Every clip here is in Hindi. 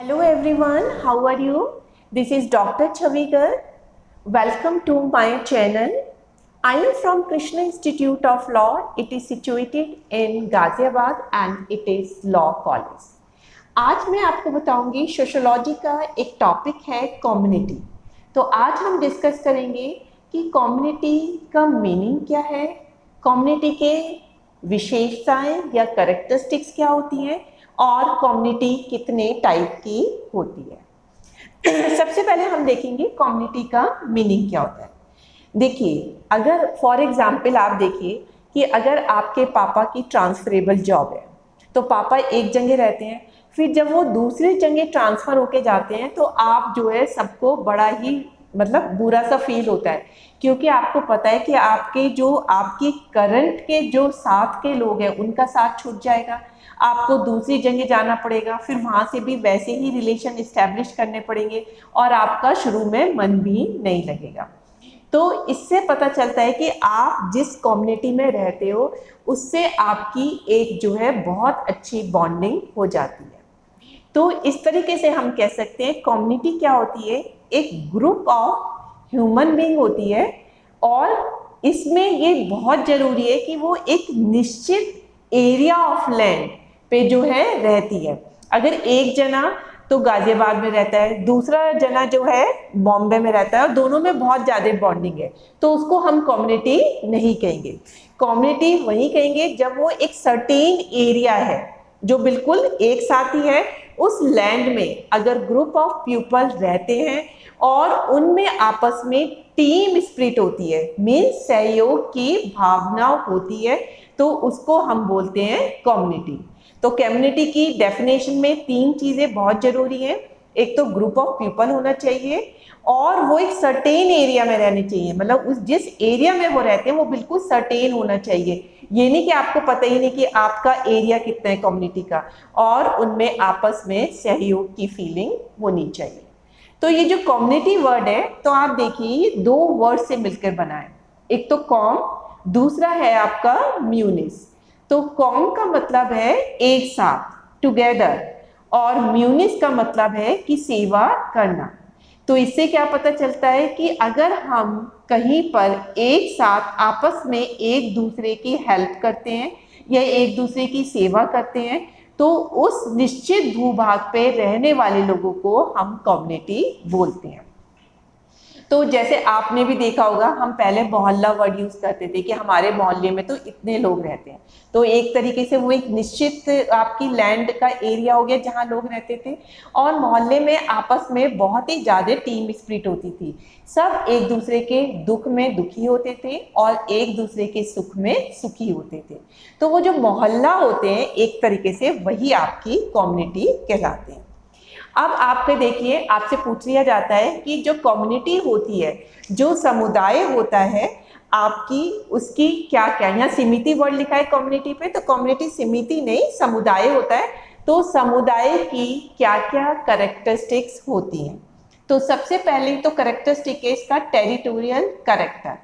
Hello everyone, how are you? This is Dr. Chavigar. Welcome to my channel. I am from Krishna Institute of Law. It is situated in Ghaziabad and it is Law College. आज मैं आपको बताऊंगी सोशोलॉजी का एक टॉपिक है कम्युनिटी। तो आज हम डिस्कस करेंगे कि कम्युनिटी का मीनिंग क्या है, कम्युनिटी के विशेषताएं या कैरेक्टरिस्टिक्स क्या होती हैं और कम्युनिटी कितने टाइप की होती है। सबसे पहले हम देखेंगे कम्युनिटी का मीनिंग क्या होता है। देखिए, अगर फॉर एग्जांपल आप देखिए कि अगर आपके पापा की ट्रांसफरेबल जॉब है तो पापा एक जगह रहते हैं, फिर जब वो दूसरी जगह ट्रांसफ़र होके जाते हैं तो आप जो है सबको बड़ा ही बुरा सा फील होता है, क्योंकि आपको पता है कि आपकी करंट के जो साथ के लोग हैं उनका साथ छूट जाएगा, आपको दूसरी जगह जाना पड़ेगा, फिर वहाँ से भी वैसे ही रिलेशन इस्टेब्लिश करने पड़ेंगे और आपका शुरू में मन भी नहीं लगेगा। तो इससे पता चलता है कि आप जिस कम्युनिटी में रहते हो उससे आपकी एक जो है बहुत अच्छी बॉन्डिंग हो जाती है। तो इस तरीके से हम कह सकते हैं कम्युनिटी क्या होती है, एक ग्रुप ऑफ ह्यूमन बीइंग होती है और इसमें ये बहुत ज़रूरी है कि वो एक निश्चित एरिया ऑफ लैंड पे जो है रहती है। अगर एक जना तो गाजियाबाद में रहता है, दूसरा जना जो है बॉम्बे में रहता है और दोनों में बहुत ज़्यादा बॉन्डिंग है, तो उसको हम कम्युनिटी नहीं कहेंगे। कम्युनिटी वही कहेंगे जब वो एक सर्टेन एरिया है जो बिल्कुल एक साथ ही है, उस लैंड में अगर ग्रुप ऑफ पीपल रहते हैं और उनमें आपस में टीम स्पिरिट होती है, मीन्स सहयोग की भावना होती है, तो उसको हम बोलते हैं कम्युनिटी। तो कम्युनिटी की डेफिनेशन में तीन चीज़ें बहुत ज़रूरी हैं। एक तो ग्रुप ऑफ पीपल होना चाहिए और वो एक सर्टेन एरिया में रहने चाहिए, उस जिस एरिया में वो रहते हैं वो बिल्कुल सर्टेन होना चाहिए। ये नहीं कि आपको पता ही नहीं कि आपका एरिया कितना है कम्युनिटी का, और उनमें आपस में सहयोग की फीलिंग होनी चाहिए। तो ये जो कम्युनिटी वर्ड है, तो आप देखिए ये दो वर्ड से मिलकर बना है, एक तो कॉम, दूसरा है आपका म्यूनिस। तो कॉम का मतलब है एक साथ, टुगेदर, और म्यूनिस का मतलब है कि सेवा करना। तो इससे क्या पता चलता है कि अगर हम कहीं पर एक साथ आपस में एक दूसरे की हेल्प करते हैं या एक दूसरे की सेवा करते हैं तो उस निश्चित भूभाग पे रहने वाले लोगों को हम कम्युनिटी बोलते हैं। तो जैसे आपने भी देखा होगा, हम पहले मोहल्ला वर्ड यूज़ करते थे कि हमारे मोहल्ले में तो इतने लोग रहते हैं, तो एक तरीके से वो एक निश्चित आपकी लैंड का एरिया हो गया जहाँ लोग रहते थे, और मोहल्ले में आपस में बहुत ही ज़्यादा टीम स्पिरिट होती थी। सब एक दूसरे के दुख में दुखी होते थे और एक दूसरे के सुख में सुखी होते थे। तो वो जो मोहल्ला होते हैं एक तरीके से वही आपकी कम्युनिटी कहलाते हैं। अब आपके देखिए, आपसे पूछ लिया जाता है कि जो कम्युनिटी होती है, जो समुदाय होता है आपकी, उसकी क्या क्या, यहाँ समिति वर्ड लिखा है कम्युनिटी पे, तो कम्युनिटी समिति नहीं समुदाय होता है। तो समुदाय की क्या क्या कैरेक्टरिस्टिक्स होती हैं, तो सबसे पहले तो कैरेक्टरिस्टिक है इसका टेरिटोरियल कैरेक्टर।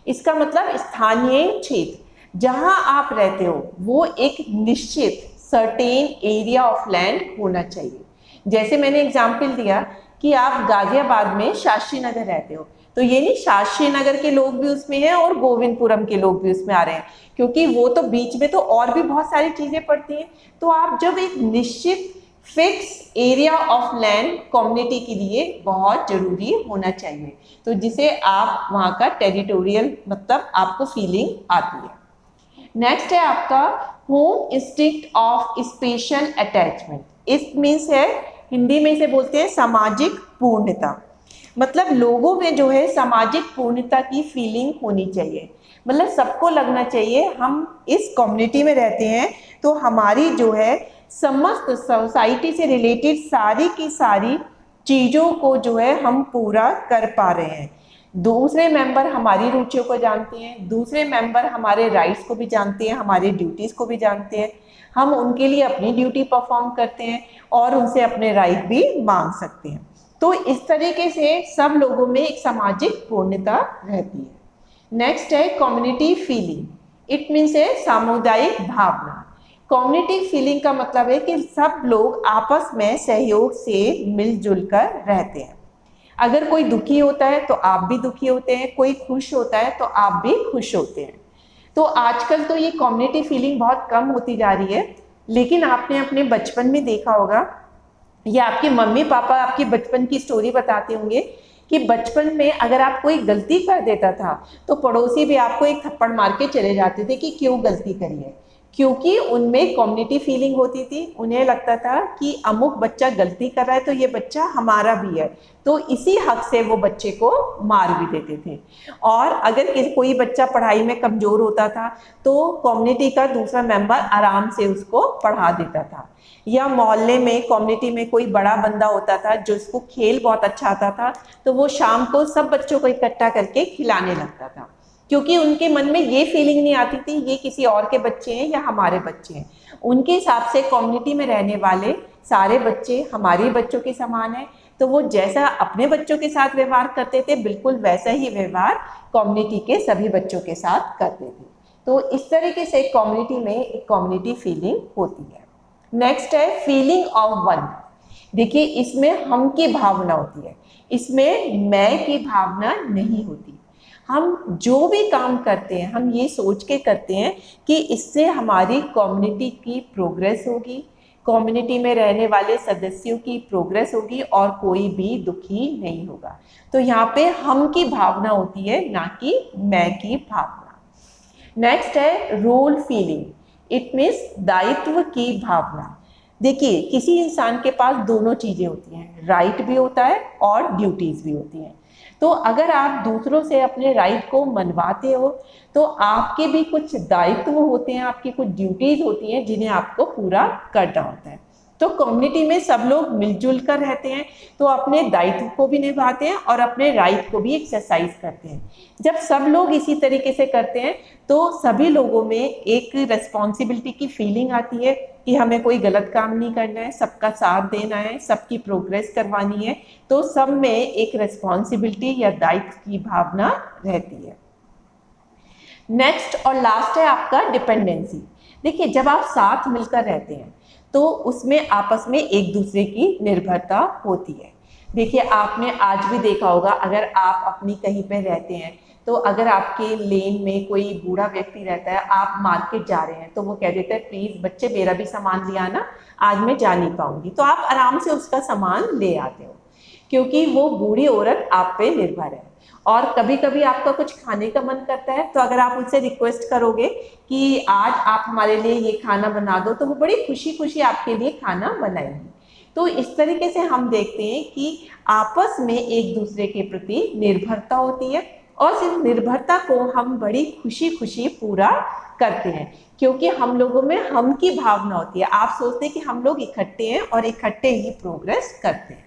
इसका मतलब स्थानीय क्षेत्र जहाँ आप रहते हो वो एक निश्चित सर्टेन एरिया ऑफ लैंड होना चाहिए। जैसे मैंने एग्जाम्पल दिया कि आप गाजियाबाद में शास्त्री नगर रहते हो, तो ये नहीं शास्त्री नगर के लोग भी उसमें हैं और गोविंदपुरम के लोग भी उसमें आ रहे हैं, क्योंकि वो तो बीच में तो और भी बहुत सारी चीज़ें पड़ती हैं। तो आप जब एक निश्चित fix area of land community के लिए बहुत ज़रूरी होना चाहिए, तो जिसे आप वहाँ का टेरिटोरियल आपको फीलिंग आती है। नेक्स्ट है आपका home instinct of special attachment. इस मीन्स है, हिंदी में इसे बोलते हैं सामाजिक पूर्णता। लोगों में जो है सामाजिक पूर्णता की फीलिंग होनी चाहिए, सबको लगना चाहिए हम इस कम्युनिटी में रहते हैं तो हमारी जो है समस्त सोसाइटी से रिलेटेड सारी की सारी चीज़ों को जो है हम पूरा कर पा रहे हैं। दूसरे मेंबर हमारी रुचियों को जानते हैं, दूसरे मेंबर हमारे राइट्स को भी जानते हैं, हमारे ड्यूटीज़ को भी जानते हैं, हम उनके लिए अपनी ड्यूटी परफॉर्म करते हैं और उनसे अपने राइट भी मांग सकते हैं। तो इस तरीके से सब लोगों में एक सामाजिक पूर्णता रहती है। नेक्स्ट है कम्युनिटी फीलिंग। इट मीन्स है सामुदायिक भावना। कम्युनिटी फीलिंग का मतलब है कि सब लोग आपस में सहयोग से मिलजुल कर रहते हैं। अगर कोई दुखी होता है तो आप भी दुखी होते हैं, कोई खुश होता है तो आप भी खुश होते हैं। तो आजकल तो ये कम्युनिटी फीलिंग बहुत कम होती जा रही है, लेकिन आपने अपने बचपन में देखा होगा या आपके मम्मी पापा आपकी बचपन की स्टोरी बताते होंगे कि बचपन में अगर आप कोई गलती कर देता था तो पड़ोसी भी आपको एक थप्पड़ मार के चले जाते थे कि क्यों गलती करी है, क्योंकि उनमें कम्युनिटी फीलिंग होती थी। उन्हें लगता था कि अमुक बच्चा गलती कर रहा है तो ये बच्चा हमारा भी है, तो इसी हक से वो बच्चे को मार भी देते थे। और अगर कोई बच्चा पढ़ाई में कमज़ोर होता था तो कम्युनिटी का दूसरा मेंबर आराम से उसको पढ़ा देता था। या मोहल्ले में कम्युनिटी में कोई बड़ा बंदा होता था जो उसको खेल बहुत अच्छा आता था, तो वो शाम को सब बच्चों को इकट्ठा करके खिलाने लगता था, क्योंकि उनके मन में ये फीलिंग नहीं आती थी ये किसी और के बच्चे हैं या हमारे बच्चे हैं। उनके हिसाब से कम्युनिटी में रहने वाले सारे बच्चे हमारे बच्चों के समान हैं, तो वो जैसा अपने बच्चों के साथ व्यवहार करते थे बिल्कुल वैसा ही व्यवहार कम्युनिटी के सभी बच्चों के साथ करते थे। तो इस तरीके से कम्युनिटी में एक कम्युनिटी फीलिंग होती है। नेक्स्ट है फीलिंग ऑफ वन। देखिए इसमें हम की भावना होती है, इसमें मैं की भावना नहीं होती। हम जो भी काम करते हैं हम ये सोच के करते हैं कि इससे हमारी कम्युनिटी की प्रोग्रेस होगी, कम्युनिटी में रहने वाले सदस्यों की प्रोग्रेस होगी और कोई भी दुखी नहीं होगा। तो यहाँ पे हम की भावना होती है, ना कि मैं की भावना। नेक्स्ट है रोल फीलिंग। इट मीन्स दायित्व की भावना। देखिए किसी इंसान के पास दोनों चीज़ें होती हैं, राइट भी होता है और ड्यूटीज़ भी होती हैं। तो अगर आप दूसरों से अपने राइट को मनवाते हो तो आपके भी कुछ दायित्व होते हैं, आपकी कुछ ड्यूटीज़ होती हैं जिन्हें आपको पूरा करना होता है। तो कम्युनिटी में सब लोग मिलजुल कर रहते हैं तो अपने दायित्व को भी निभाते हैं और अपने राइट को भी एक्सरसाइज करते हैं। जब सब लोग इसी तरीके से करते हैं तो सभी लोगों में एक रिस्पॉन्सिबिलिटी की फीलिंग आती है कि हमें कोई गलत काम नहीं करना है, सबका साथ देना है, सबकी प्रोग्रेस करवानी है। तो सब में एक रिस्पॉन्सिबिलिटी या दायित्व की भावना रहती है। नेक्स्ट और लास्ट है आपका डिपेंडेंसी। देखिए जब आप साथ मिलकर रहते हैं तो उसमें आपस में एक दूसरे की निर्भरता होती है। देखिए आपने आज भी देखा होगा, अगर आप अपनी कहीं पे रहते हैं तो अगर आपके लेन में कोई बूढ़ा व्यक्ति रहता है, आप मार्केट जा रहे हैं तो वो कह देता है प्लीज़ बच्चे मेरा भी सामान ले आना, आज मैं जा नहीं पाऊंगी। तो आप आराम से उसका सामान ले आते हो क्योंकि वो बूढ़ी औरत आप पे निर्भर है। और कभी कभी आपका कुछ खाने का मन करता है तो अगर आप उनसे रिक्वेस्ट करोगे कि आज आप हमारे लिए ये खाना बना दो तो वो बड़ी खुशी खुशी आपके लिए खाना बनाएंगी। तो इस तरीके से हम देखते हैं कि आपस में एक दूसरे के प्रति निर्भरता होती है और सिर्फ निर्भरता को हम बड़ी खुशी खुशी पूरा करते हैं क्योंकि हम लोगों में हम की भावना होती है। आप सोचते हैं कि हम लोग इकट्ठे हैं और इकट्ठे ही प्रोग्रेस करते हैं।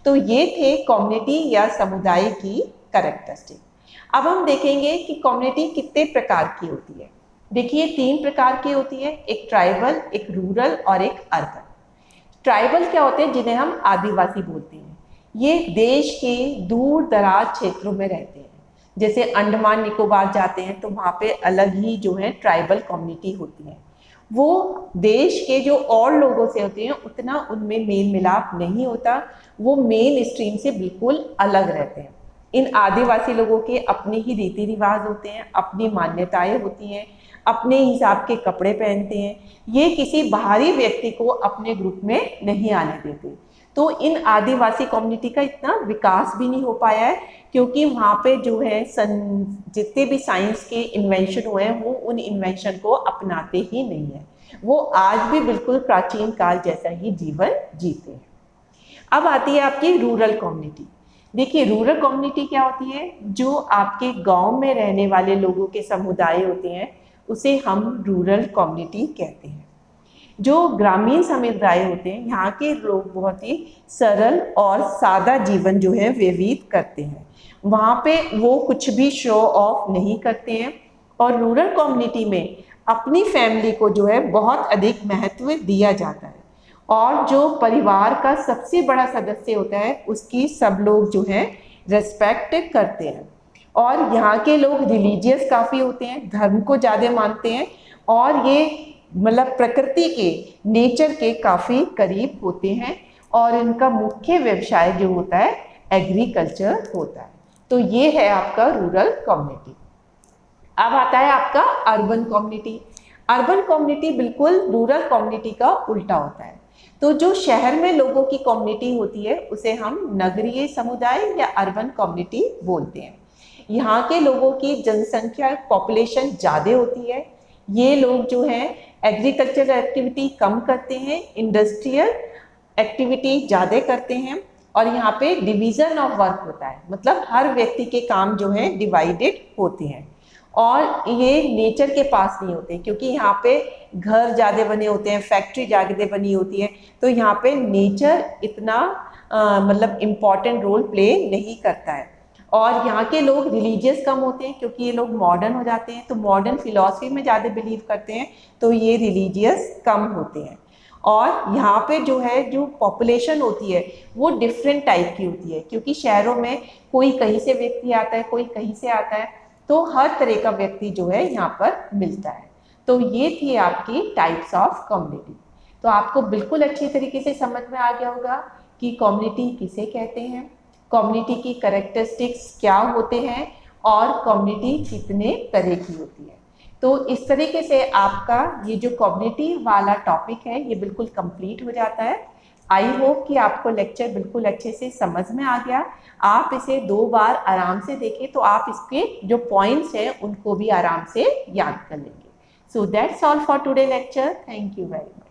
तो ये थे कम्युनिटी या समुदाय की कैरेक्टरिस्टिक। अब हम देखेंगे कि कम्युनिटी कितने प्रकार की होती है। देखिए 3 प्रकार की होती है, एक ट्राइबल, एक रूरल और एक अर्बन। ट्राइबल क्या होते हैं? जिन्हें हम आदिवासी बोलते हैं। ये देश के दूर दराज क्षेत्रों में रहते हैं। जैसे अंडमान निकोबार जाते हैं तो वहाँ पे अलग ही जो है ट्राइबल कम्युनिटी होती है। वो देश के जो और लोगों से होते हैं उतना उनमें मेल मिलाप नहीं होता, वो मेन स्ट्रीम से बिल्कुल अलग रहते हैं। इन आदिवासी लोगों के अपने ही रीति रिवाज होते हैं, अपनी मान्यताएं होती हैं, अपने हिसाब के कपड़े पहनते हैं। ये किसी बाहरी व्यक्ति को अपने ग्रुप में नहीं आने देते। तो इन आदिवासी कम्युनिटी का इतना विकास भी नहीं हो पाया है क्योंकि वहाँ पे जो है जितने भी साइंस के इन्वेंशन हुए हैं वो उन इन्वेंशन को अपनाते ही नहीं है। वो आज भी बिल्कुल प्राचीन काल जैसा ही जीवन जीते हैं। अब आती है आपकी रूरल कम्युनिटी। देखिए रूरल कम्युनिटी क्या होती है? जो आपके गांव में रहने वाले लोगों के समुदाय होते हैं उसे हम रूरल कम्युनिटी कहते हैं। जो ग्रामीण समुदाय होते हैं यहाँ के लोग बहुत ही सरल और सादा जीवन जो है व्यतीत करते हैं। वहाँ पे वो कुछ भी शो ऑफ नहीं करते हैं और रूरल कम्युनिटी में अपनी फैमिली को जो है बहुत अधिक महत्व दिया जाता है और जो परिवार का सबसे बड़ा सदस्य होता है उसकी सब लोग जो है रेस्पेक्ट करते हैं। और यहाँ के लोग रिलीजियस काफ़ी होते हैं, धर्म को ज़्यादा मानते हैं और ये मतलब प्रकृति के, नेचर के काफ़ी करीब होते हैं और इनका मुख्य व्यवसाय जो होता है एग्रीकल्चर होता है। तो ये है आपका रूरल कम्युनिटी। अब आता है आपका अर्बन कम्युनिटी। अर्बन कम्युनिटी बिल्कुल रूरल कम्युनिटी का उल्टा होता है। तो जो शहर में लोगों की कम्युनिटी होती है उसे हम नगरीय समुदाय या अर्बन कम्युनिटी बोलते हैं। यहाँ के लोगों की जनसंख्या पॉपुलेशन ज़्यादा होती है। ये लोग जो हैं एग्रीकल्चरल एक्टिविटी कम करते हैं, इंडस्ट्रियल एक्टिविटी ज़्यादा करते हैं और यहाँ पे डिवीज़न ऑफ वर्क होता है, मतलब हर व्यक्ति के काम जो हैं डिवाइडेड होते हैं और ये नेचर के पास नहीं होते क्योंकि यहाँ पे घर ज़्यादा बने होते हैं, फैक्ट्री ज़्यादा बनी होती है, तो यहाँ पे नेचर इतना मतलब इम्पॉर्टेंट रोल प्ले नहीं करता है। और यहाँ के लोग रिलीजियस कम होते हैं क्योंकि ये लोग मॉडर्न हो जाते हैं, तो मॉडर्न फिलॉसफी में ज़्यादा बिलीव करते हैं, तो ये रिलीजियस कम होते हैं। और यहाँ पे जो है जो पॉपुलेशन होती है वो डिफरेंट टाइप की होती है क्योंकि शहरों में कोई कहीं से व्यक्ति आता है, कोई कहीं से आता है, तो हर तरह का व्यक्ति जो है यहाँ पर मिलता है। तो ये थी आपकी टाइप्स ऑफ कम्युनिटी। तो आपको बिल्कुल अच्छी तरीके से समझ में आ गया होगा कि कम्युनिटी किसे कहते हैं, कम्युनिटी की कैरेक्टरिस्टिक्स क्या होते हैं और कम्युनिटी कितने तरह की होती है। तो इस तरीके से आपका ये जो कम्युनिटी वाला टॉपिक है ये बिल्कुल कंप्लीट हो जाता है। आई होप कि आपको लेक्चर बिल्कुल अच्छे से समझ में आ गया। आप इसे 2 बार आराम से देखें तो आप इसके जो पॉइंट्स हैं उनको भी आराम से याद कर लेंगे। So that's all for today lecture. Thank you very much.